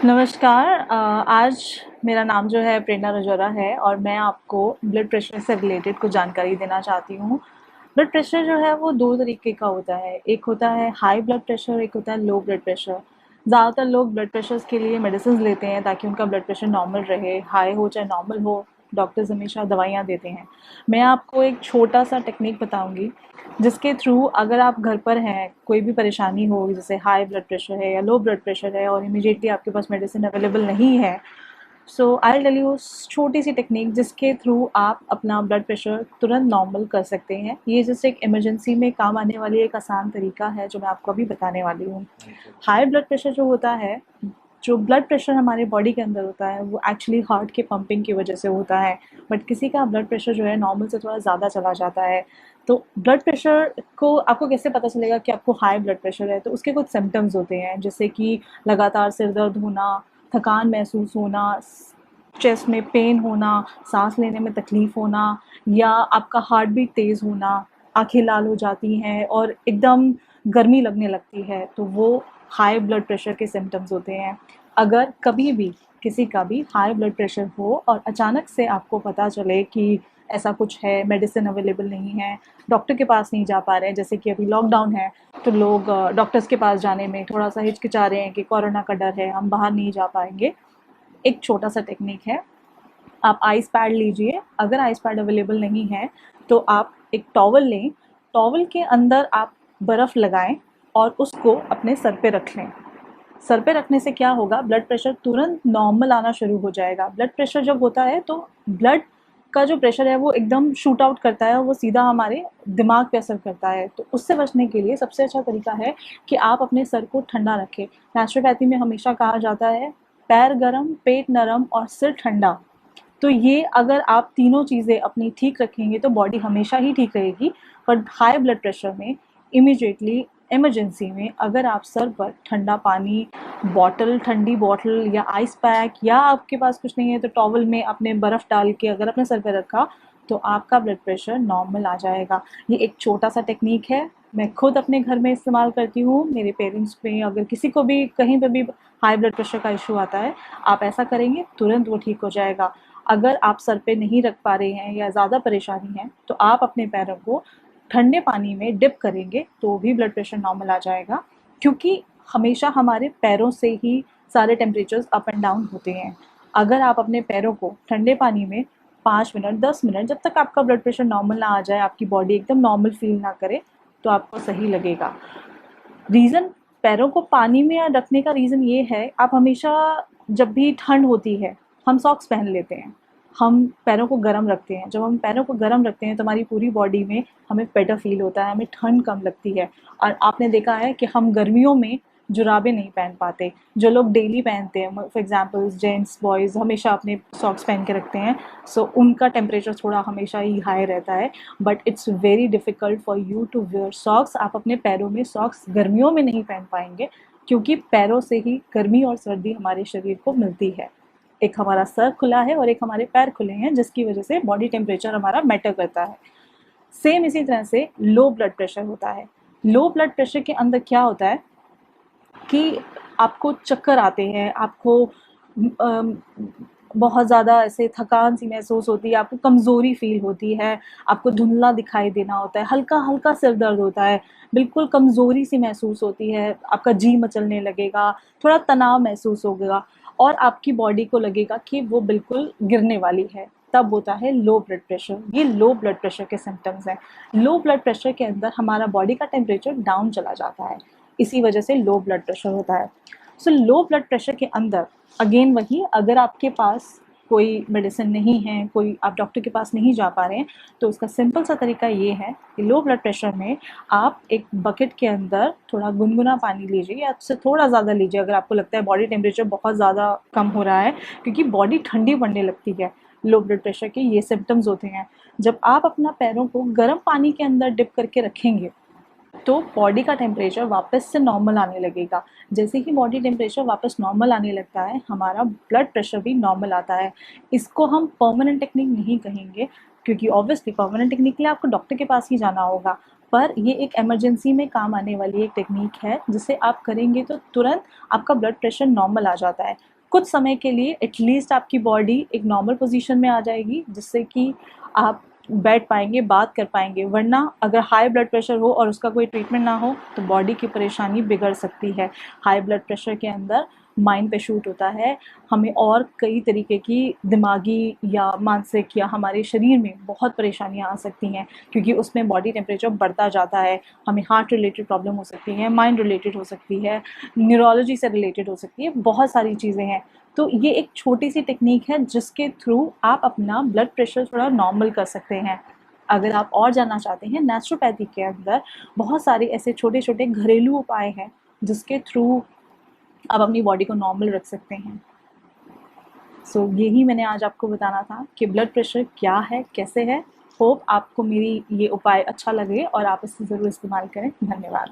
नमस्कार। आज मेरा नाम जो है प्रेरणा रजौरा है और मैं आपको ब्लड प्रेशर से रिलेटेड कुछ जानकारी देना चाहती हूँ। ब्लड प्रेशर जो है वो 2 तरीके का होता है, एक होता है हाई ब्लड प्रेशर, एक होता है लो ब्लड प्रेशर। ज़्यादातर लोग ब्लड प्रेशर्स के लिए मेडिसिन लेते हैं ताकि उनका ब्लड प्रेशर नॉर्मल रहे, हाई हो चाहे नॉर्मल हो, डॉक्टर्स हमेशा दवाइयाँ देते हैं। मैं आपको एक छोटा सा टेक्निक बताऊँगी जिसके थ्रू अगर आप घर पर हैं, कोई भी परेशानी हो जैसे हाई ब्लड प्रेशर है या लो ब्लड प्रेशर है और इमीडिएटली आपके पास मेडिसिन अवेलेबल नहीं है, सो आई विल टेल यू छोटी सी टेक्निक जिसके थ्रू आप अपना ब्लड प्रेशर तुरंत नॉर्मल कर सकते हैं। ये जैसे एक इमरजेंसी में काम आने वाली एक आसान तरीका है जो मैं आपको अभी बताने वाली हूँ। हाई ब्लड प्रेशर जो होता है, जो ब्लड प्रेशर हमारे बॉडी के अंदर होता है वो एक्चुअली हार्ट के पंपिंग की वजह से होता है। बट किसी का ब्लड प्रेशर जो है नॉर्मल से थोड़ा ज़्यादा चला जाता है। तो ब्लड प्रेशर को आपको कैसे पता चलेगा कि आपको हाई ब्लड प्रेशर है? तो उसके कुछ सिम्टम्स होते हैं जैसे कि लगातार सिर दर्द होना, थकान महसूस होना, चेस्ट में पेन होना, सांस लेने में तकलीफ़ होना या आपका हार्ट बीट तेज़ होना, आंखें लाल हो जाती हैं और एकदम गर्मी लगने लगती है, तो वो हाई ब्लड प्रेशर के सिम्टम्स होते हैं। अगर कभी भी किसी का भी हाई ब्लड प्रेशर हो और अचानक से आपको पता चले कि ऐसा कुछ है, मेडिसिन अवेलेबल नहीं है, डॉक्टर के पास नहीं जा पा रहे हैं, जैसे कि अभी लॉकडाउन है, तो लोग डॉक्टर्स के पास जाने में थोड़ा-सा हिचकिचा रहे हैं कि कोरोना का डर है, हम बाहर नहीं जा पाएँगे। एक छोटा-सा टेक्निक है, आप आइस पैड लीजिए। अगर आइस पैड अवेलेबल नहीं है तो आप एक टॉवल लें, टॉवल के अंदर आप बर्फ़ लगाएं और उसको अपने सर पे रख लें। सर पे रखने से क्या होगा, ब्लड प्रेशर तुरंत नॉर्मल आना शुरू हो जाएगा। ब्लड प्रेशर जब होता है तो ब्लड का जो प्रेशर है वो एकदम शूट आउट करता है और वो सीधा हमारे दिमाग पे असर करता है। तो उससे बचने के लिए सबसे अच्छा तरीका है कि आप अपने सर को ठंडा रखें। नेचुरोपैथी में हमेशा कहा जाता है पैर गरम, पेट नरम और सिर ठंडा। तो ये अगर आप तीनों चीज़ें अपनी ठीक रखेंगे तो बॉडी हमेशा ही ठीक रहेगी। पर हाई ब्लड प्रेशर में इमीडिएटली इमरजेंसी में अगर आप सर पर ठंडा पानी, बॉटल, ठंडी बॉटल या आइस पैक या आपके पास कुछ नहीं है तो टॉवल में अपने बर्फ़ डाल के अगर अपने सर पे रखा तो आपका ब्लड प्रेशर नॉर्मल आ जाएगा। ये एक छोटा सा टेक्निक है, मैं खुद अपने घर में इस्तेमाल करती हूँ। मेरे पेरेंट्स में अगर किसी को भी कहीं पे भी हाई ब्लड प्रेशर का इशू आता है, आप ऐसा करेंगे तुरंत वो ठीक हो जाएगा। अगर आप सर पे नहीं रख पा रहे हैं या ज़्यादा परेशानी है तो आप अपने पैरों को ठंडे पानी में डिप करेंगे तो भी ब्लड प्रेशर नॉर्मल आ जाएगा, क्योंकि हमेशा हमारे पैरों से ही सारे टेम्परेचर्स अप एंड डाउन होते हैं। अगर आप अपने पैरों को ठंडे पानी में 5 मिनट 10 मिनट जब तक आपका ब्लड प्रेशर नॉर्मल ना आ जाए, आपकी बॉडी एकदम नॉर्मल फील ना करे, तो आपको सही लगेगा। रीज़न पैरों को पानी में रखने का रीज़न ये है, आप हमेशा जब भी ठंड होती है हम सॉक्स पहन लेते हैं, हम पैरों को गर्म रखते हैं। जब हम पैरों को गर्म रखते हैं तो हमारी पूरी बॉडी में हमें बेटर फील होता है, हमें ठंड कम लगती है। और आपने देखा है कि हम गर्मियों में जुराबें नहीं पहन पाते, जो लोग डेली पहनते हैं, फॉर एग्जांपल जेंट्स बॉयज़ हमेशा अपने सॉक्स पहन के रखते हैं, सो उनका टेम्परेचर थोड़ा हमेशा ही हाई रहता है। But it's very difficult for you to wear socks. आप अपने पैरों में सॉक्स गर्मियों में नहीं पहन पाएंगे, क्योंकि पैरों से ही गर्मी और सर्दी हमारे शरीर को मिलती है। एक हमारा सर खुला है और एक हमारे पैर खुले हैं, जिसकी वजह से बॉडी टेम्परेचर हमारा मैटर करता है। सेम इसी तरह से लो ब्लड प्रेशर होता है। लो ब्लड प्रेशर के अंदर क्या होता है कि आपको चक्कर आते हैं, आपको अम, बहुत ज़्यादा ऐसे थकान सी महसूस होती है, आपको कमज़ोरी फ़ील होती है, आपको धुंधला दिखाई देना होता है, हल्का-हल्का सिर दर्द होता है, बिल्कुल कमज़ोरी सी महसूस होती है, आपका जी मचलने लगेगा, थोड़ा तनाव महसूस होगा और आपकी बॉडी को लगेगा कि वो बिल्कुल गिरने वाली है। तब होता है लो ब्लड प्रेशर। ये लो ब्लड प्रेशर के सिम्पटम्स हैं। लो ब्लड प्रेशर के अंदर हमारा बॉडी का टेम्परेचर डाउन चला जाता है, इसी वजह से लो ब्लड प्रेशर होता है। सो लो ब्लड प्रेशर के अंदर अगेन वही, अगर आपके पास कोई मेडिसिन नहीं है, कोई आप डॉक्टर के पास नहीं जा पा रहे हैं, तो उसका सिंपल सा तरीका ये है कि लो ब्लड प्रेशर में आप एक बकेट के अंदर थोड़ा गुनगुना पानी लीजिए या उससे थोड़ा ज़्यादा लीजिए अगर आपको लगता है बॉडी टेम्परेचर बहुत ज़्यादा कम हो रहा है, क्योंकि बॉडी ठंडी पड़ने लगती है। लो ब्लड प्रेशर के ये सिम्टम्स होते हैं। जब आप अपना पैरों को गर्म पानी के अंदर डिप करके रखेंगे तो बॉडी का टेम्परेचर वापस से नॉर्मल आने लगेगा। जैसे ही बॉडी टेम्परेचर वापस नॉर्मल आने लगता है, हमारा ब्लड प्रेशर भी नॉर्मल आता है। इसको हम परमानेंट टेक्निक नहीं कहेंगे, क्योंकि ऑब्वियसली परमानेंट टेक्निक के लिए आपको डॉक्टर के पास ही जाना होगा। पर ये एक इमरजेंसी में काम आने वाली एक टेक्निक है, जिसे आप करेंगे तो तुरंत आपका ब्लड प्रेशर नॉर्मल आ जाता है। कुछ समय के लिए एटलीस्ट आपकी बॉडी एक नॉर्मल पोजीशन में आ जाएगी, जिससे कि आप बैठ पाएंगे, बात कर पाएंगे। वरना अगर हाई ब्लड प्रेशर हो और उसका कोई ट्रीटमेंट ना हो तो बॉडी की परेशानी बिगड़ सकती है। हाई ब्लड प्रेशर के अंदर माइंड पे शूट होता है, हमें और कई तरीके की दिमागी या मानसिक या हमारे शरीर में बहुत परेशानियां आ सकती हैं, क्योंकि उसमें बॉडी टेम्परेचर बढ़ता जाता है। हमें हार्ट रिलेटेड प्रॉब्लम हो सकती है, माइंड रिलेटेड हो सकती है, न्यूरोलॉजी से रिलेटेड हो सकती है, बहुत सारी चीज़ें हैं। तो ये एक छोटी सी टेक्निक है जिसके थ्रू आप अपना ब्लड प्रेशर थोड़ा नॉर्मल कर सकते हैं। अगर आप और जानना चाहते हैं, नेचुरोपैथी के अंदर बहुत सारे ऐसे छोटे छोटे घरेलू उपाय हैं जिसके थ्रू आप अपनी बॉडी को नॉर्मल रख सकते हैं। सो यही मैंने आज आपको बताना था कि ब्लड प्रेशर क्या है, कैसे है। होप आपको मेरी ये उपाय अच्छा लगे और आप इसे ज़रूर इस्तेमाल करें। धन्यवाद।